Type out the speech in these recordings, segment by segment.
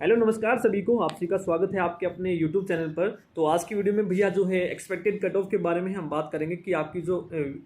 Hello नमस्कार सभी को, आप सभी का स्वागत है आपके अपने यूट्यूब चैनल पर। तो आज की वीडियो में भैया जो है एक्सपेक्टेड कट ऑफ के बारे में हम बात करेंगे कि आपकी जो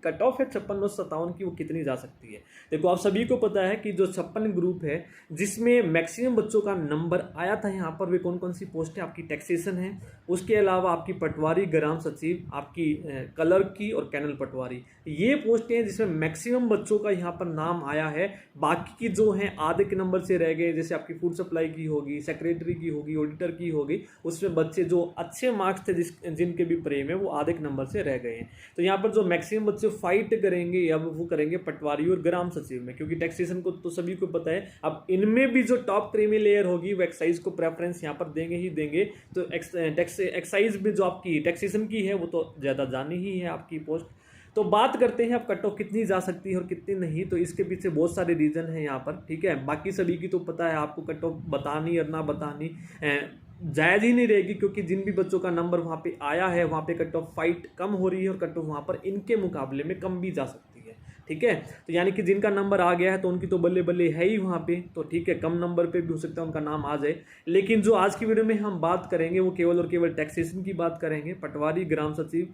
कट ऑफ है 5657 की वो कितनी जा सकती है। देखो आप सभी को पता है कि जो 56 ग्रुप है जिसमें मैक्सिमम बच्चों का नंबर आया था यहाँ पर वे कौन कौन सी पोस्ट है, आपकी टैक्सेशन है, उसके अलावा आपकी पटवारी, ग्राम सचिव, आपकी क्लर्क की और कैनल पटवारी, ये पोस्टें हैं जिसमें मैक्सिमम बच्चों का यहाँ पर नाम आया है। बाकी की जो है आधे के नंबर से रह गए, जैसे आपकी फूड सप्लाई की होगी, सेक्रेटरी की होगी, ऑडिटर की होगी, उसमें बच्चे जो अच्छे मार्क्स थे जिनके भी प्रेम है वो आधे के नंबर से रह गए हैं। तो यहाँ पर जो मैक्सिमम बच्चे फाइट करेंगे अब वो करेंगे पटवारी और ग्राम सचिव में, क्योंकि टैक्सेशन को तो सभी को पता है। अब इनमें भी जो टॉप क्रीमी लेयर होगी वो एक्साइज को प्रेफरेंस यहाँ पर देंगे ही देंगे। तो एक्साइज में जो आपकी टैक्सेशन की है वो तो ज़्यादा जानी ही है आपकी पोस्ट। तो बात करते हैं अब कट ऑफ कितनी जा सकती है और कितनी नहीं। तो इसके पीछे बहुत सारे रीजन है यहाँ पर, ठीक है। बाकी सभी की तो पता है आपको, कट ऑफ बतानी और ना बतानी जायज़ ही नहीं रहेगी, क्योंकि जिन भी बच्चों का नंबर वहाँ पे आया है वहाँ पे कट ऑफ फाइट कम हो रही है और कट ऑफ वहाँ पर इनके मुकाबले में कम भी जा सकती है, ठीक है। तो यानी कि जिनका नंबर आ गया है तो उनकी तो बल्ले बल्ले है ही वहाँ पे, तो ठीक है, कम नंबर पे भी हो सकता है उनका नाम आ जाए। लेकिन जो आज की वीडियो में हम बात करेंगे वो केवल और केवल टैक्सेशन की बात करेंगे। पटवारी, ग्राम सचिव,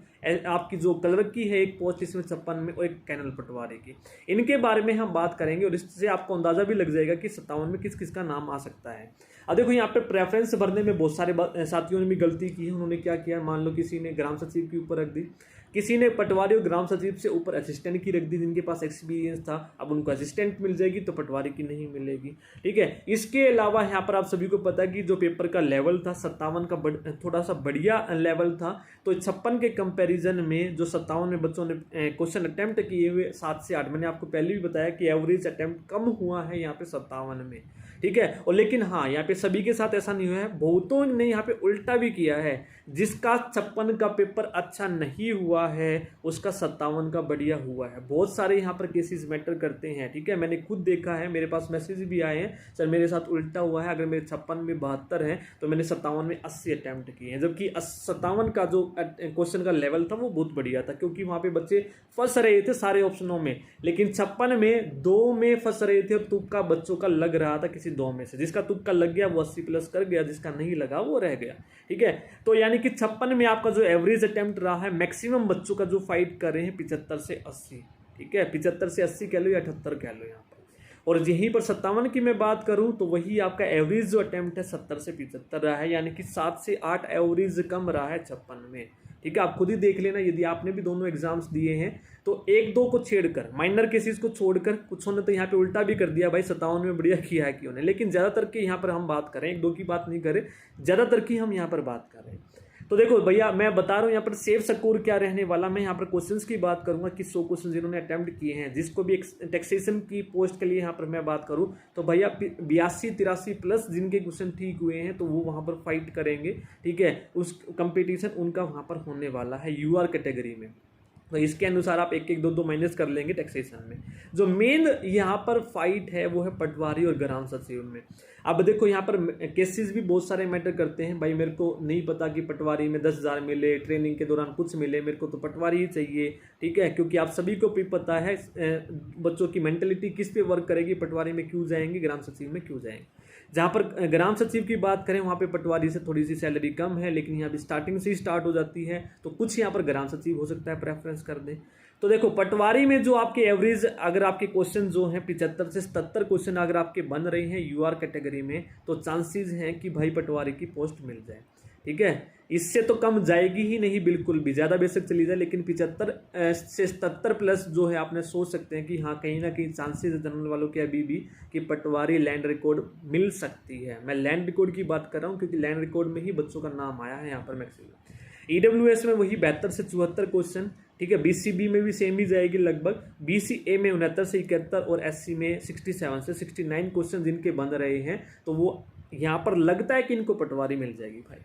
आपकी जो क्लर्क की है एक पोस्ट इसमें 56 में, और एक कैनल पटवारी की, इनके बारे में हम बात करेंगे। और इससे आपको अंदाजा भी लग जाएगा कि 57 में किस किस का नाम आ सकता है। अब देखो यहाँ पे प्रेफरेंस भरने में बहुत सारे साथियों ने भी गलती की है। उन्होंने क्या किया, मान लो किसी ने ग्राम सचिव के ऊपर रख दी, किसी ने पटवारी और ग्राम सचिव से ऊपर असिस्टेंट की रख दी, जिनके पास एक्सपीरियंस था। अब उनको असिस्टेंट मिल जाएगी तो पटवारी की नहीं मिलेगी, ठीक है। इसके अलावा यहाँ पर आप सभी को पता है कि जो पेपर का लेवल था 57 का थोड़ा सा बढ़िया लेवल था। तो 56 के कंपैरिजन में जो 57 में बच्चों ने क्वेश्चन अटेम्प्ट किए हुए 7 से 8, मैंने आपको पहले भी बताया कि एवरेज अटेम्प्ट कम हुआ है यहाँ पे 57 में, ठीक है। और लेकिन हाँ, यहाँ पे सभी के साथ ऐसा नहीं हुआ है, बहुतों ने यहाँ पे उल्टा भी किया है। जिसका 56 का पेपर अच्छा नहीं हुआ है उसका 57 का बढ़िया हुआ है। बहुत सारे यहाँ पर केसेस मैटर करते हैं, ठीक है। मैंने खुद देखा है, मेरे पास मैसेज भी आए हैं, सर मेरे साथ उल्टा हुआ है, अगर मेरे 56 में 72 है तो मैंने 57 में 80 अटैम्प्ट किए हैं। जबकि 57 का जो क्वेश्चन का लेवल था वो बहुत बढ़िया था, क्योंकि वहाँ पे बच्चे फंस रहे थे सारे ऑप्शनों में। लेकिन 56 में 2 में फंस रहे थे और तुक्का बच्चों का लग रहा था किसी 2 में से। जिसका तुक्का लग गया वो 80 प्लस कर गया, जिसका नहीं लगा वो रह गया, ठीक है। तो यानी कि 56 में आपका जो एवरेज अटेम्प्ट रहा है, मैक्सिमम बच्चों का जो फाइट कर रहे हैं 75 से 80, ठीक है। 75 से 80 कह लो या 78 कह लो यहाँ पर। और यहीं पर 57 की मैं बात करूं तो वही आपका एवरेज जो अटेम्प्ट है 70 से 75 रहा है, यानी कि 7 से 8 एवरेज कम रहा है 56 में, ठीक है। आप खुद ही देख लेना, यदि आपने भी दोनों एग्जाम्स दिए हैं तो 1-2 को छेड़कर, माइनर केसेस को छोड़कर, कुछ ने तो यहाँ पे उल्टा भी कर दिया, भाई 57 में बढ़िया किया है क्यों ने। लेकिन ज़्यादातर की यहाँ पर हम बात करें, 1-2 की बात नहीं करें, ज़्यादातर की हम यहाँ पर बात कर रहे हैं। तो देखो भैया, मैं बता रहा हूँ यहाँ पर सेफ स्कोर क्या रहने वाला। मैं यहाँ पर क्वेश्चंस की बात करूंगा कि 100 क्वेश्चन जिन्होंने अटेम्प्ट किए हैं, जिसको भी टैक्सेशन की पोस्ट के लिए यहाँ पर मैं बात करूँ तो भैया 82-83 प्लस जिनके क्वेश्चन ठीक हुए हैं तो वो वहाँ पर फाइट करेंगे, ठीक है। उस कंपटीशन उनका वहाँ पर होने वाला है यूआर कैटेगरी में। तो इसके अनुसार आप 1-1, 2-2 माइनस कर लेंगे टैक्सेशन में। जो मेन यहाँ पर फाइट है वो है पटवारी और ग्राम सचिव में। अब देखो यहाँ पर केसेस भी बहुत सारे मैटर करते हैं। भाई मेरे को नहीं पता कि पटवारी में 10,000 मिले, ट्रेनिंग के दौरान कुछ मिले, मेरे को तो पटवारी ही चाहिए, ठीक है। क्योंकि आप सभी को भी पता है बच्चों की मेंटलिटी किस पे वर्क करेगी, पटवारी में क्यों जाएंगे, ग्राम सचिव में क्यों जाएंगे। जहाँ पर ग्राम सचिव की बात करें वहाँ पे पटवारी से थोड़ी सी सैलरी कम है, लेकिन यहाँ भी स्टार्टिंग से ही स्टार्ट हो जाती है, तो कुछ यहाँ पर ग्राम सचिव हो सकता है प्रेफरेंस कर दें। तो देखो पटवारी में जो आपके एवरेज, अगर आपके क्वेश्चन जो हैं 75 से 77 क्वेश्चन अगर आपके बन रहे हैं यूआर कैटेगरी में, तो चांसेस हैं कि भाई पटवारी की पोस्ट मिल जाए, ठीक है। इससे तो कम जाएगी ही नहीं बिल्कुल भी, ज़्यादा बेशक चली जाए, लेकिन 75 से 77 प्लस जो है आपने सोच सकते हैं कि हाँ कहीं ना कहीं चांसेस है जनरल वालों के अभी भी कि पटवारी लैंड रिकॉर्ड मिल सकती है। मैं लैंड रिकॉर्ड की बात कर रहा हूँ, क्योंकि लैंड रिकॉर्ड में ही बच्चों का नाम आया है यहाँ पर मैक्सिमम। ईडब्ल्यूएस में वही 72 से 74 क्वेश्चन, ठीक है। बीसीबी में भी सेम ही जाएगी लगभग, बीसीए में 69 से 71 और एससी में 67 से 69 क्वेश्चन जिनके बन रहे हैं, तो वो यहाँ पर लगता है कि इनको पटवारी मिल जाएगी भाई।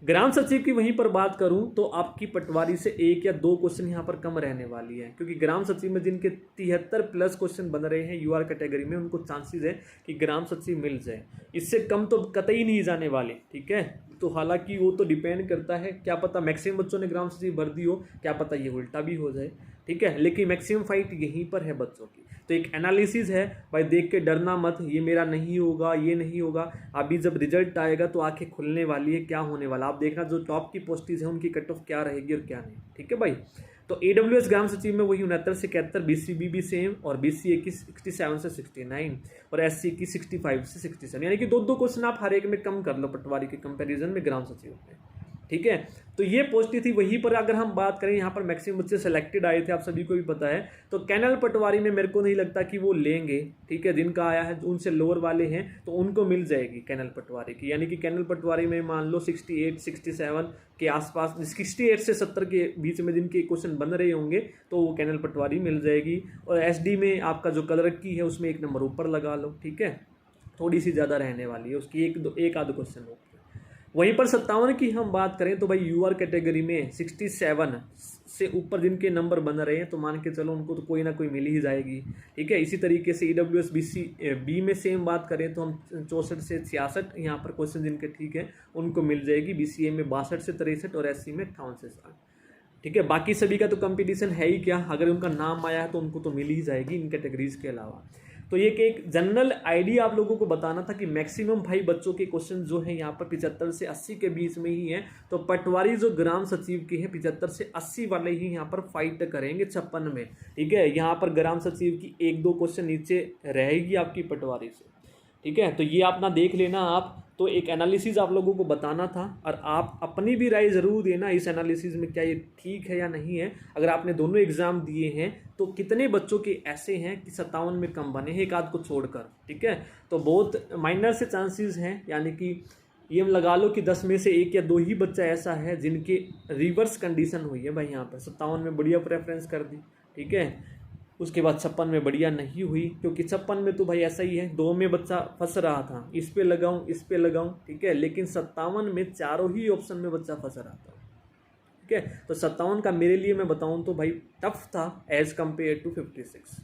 ग्राम सचिव की वहीं पर बात करूं तो आपकी पटवारी से 1 या 2 क्वेश्चन यहाँ पर कम रहने वाली है, क्योंकि ग्राम सचिव में जिनके 73 प्लस क्वेश्चन बन रहे हैं यूआर कैटेगरी में, उनको चांसेस है कि ग्राम सचिव मिल जाए। इससे कम तो कतई नहीं जाने वाले, ठीक है। तो हालांकि वो तो डिपेंड करता है, क्या पता मैक्सिमम बच्चों ने ग्राम सचिव भर दी हो, क्या पता ये उल्टा भी हो जाए, ठीक है। लेकिन मैक्सिमम फाइट यहीं पर है बच्चों की। तो एक एनालिसिस है भाई, देख के डरना मत, ये मेरा नहीं होगा, ये नहीं होगा। अभी जब रिजल्ट आएगा तो आंखें खुलने वाली है, क्या होने वाला आप देखना। जो टॉप की पोस्टेज है उनकी कट ऑफ क्या रहेगी और क्या नहीं, ठीक है भाई। तो AWS ग्राम सचिव में वही 69 से 71, BCB भी सेम, और BCA की 67 से 69, और SC की 65 से 67, यानी कि 2-2 क्वेश्चन आप हर एक में कम कर लो पटवारी के कंपैरिजन में ग्राम सचिव में, ठीक है। तो ये पोस्ट थी। वहीं पर अगर हम बात करें, यहाँ पर मैक्सिमम बच्चे सेलेक्टेड आए थे, आप सभी को भी पता है। तो कैनल पटवारी में मेरे को नहीं लगता कि वो लेंगे, ठीक है। जिनका आया है उनसे लोअर वाले हैं तो उनको मिल जाएगी कैनल पटवारी की, यानी कि कैनल पटवारी में मान लो 68 67 के आसपास, 68 से 70 के बीच में जिनके क्वेश्चन बन रहे होंगे तो वो कैनल पटवारी मिल जाएगी। और SD में आपका जो क्लर्क की है उसमें 1 नंबर ऊपर लगा लो, ठीक है। थोड़ी सी ज़्यादा रहने वाली है उसकी, एक आध क्वेश्चन हो। वहीं पर 57 की हम बात करें तो भाई UR कैटेगरी में 67 से ऊपर जिनके नंबर बन रहे हैं तो मान के चलो उनको तो कोई ना कोई मिल ही जाएगी, ठीक है। इसी तरीके से EWS BC में सेम बात करें तो हम 64 से 66 यहाँ पर क्वेश्चन जिनके ठीक है उनको मिल जाएगी। BCA में 62 से 63 और SC में 58 से 60, ठीक है। बाकी सभी का तो कंपटीशन है ही क्या, अगर उनका नाम आया है तो उनको तो मिल ही जाएगी इन कैटेगरीज के अलावा। तो ये कि एक जनरल आइडिया आप लोगों को बताना था कि मैक्सिमम भाई बच्चों के क्वेश्चन जो है यहाँ पर 75 से 80 के बीच में ही है। तो पटवारी जो ग्राम सचिव की है 75 से 80 वाले ही यहाँ पर फाइट करेंगे 56 में, ठीक है। यहाँ पर ग्राम सचिव की 1-2 क्वेश्चन नीचे रहेगी आपकी पटवारी से, ठीक है। तो ये अपना देख लेना आप। तो एक एनालिसिस आप लोगों को बताना था, और आप अपनी भी राय ज़रूर देना इस एनालिसिस में, क्या ये ठीक है या नहीं है। अगर आपने दोनों एग्ज़ाम दिए हैं तो कितने बच्चों के ऐसे हैं कि 57 में कम बने हैं, एक आध को छोड़कर, ठीक है। तो बहुत माइनर से चांसेस हैं, यानी कि ये हम लगा लो कि 10 में से 1 या 2 ही बच्चा ऐसा है जिनके रिवर्स कंडीशन हुई है भाई। यहाँ पर 57 में बढ़िया प्रेफरेंस कर दी, ठीक है। उसके बाद 56 में बढ़िया नहीं हुई, क्योंकि 56 में तो भाई ऐसा ही है, 2 में बच्चा फंस रहा था, इस पे लगाऊं इस पे लगाऊं, ठीक है। लेकिन 57 में चारों ही ऑप्शन में बच्चा फंस रहा था, ठीक है। तो 57 का मेरे लिए मैं बताऊं तो भाई टफ था एज कम्पेयर टू 56।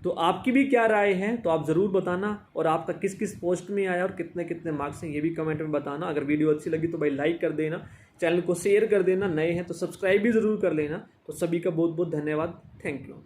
तो आपकी भी क्या राय है तो आप ज़रूर बताना, और आपका किस किस पोस्ट में आया और कितने कितने मार्क्स हैं ये भी कमेंट में बताना। अगर वीडियो अच्छी लगी तो भाई लाइक कर देना, चैनल को शेयर कर देना, नए हैं तो सब्सक्राइब भी ज़रूर कर लेना। तो सभी का बहुत बहुत धन्यवाद, थैंक यू।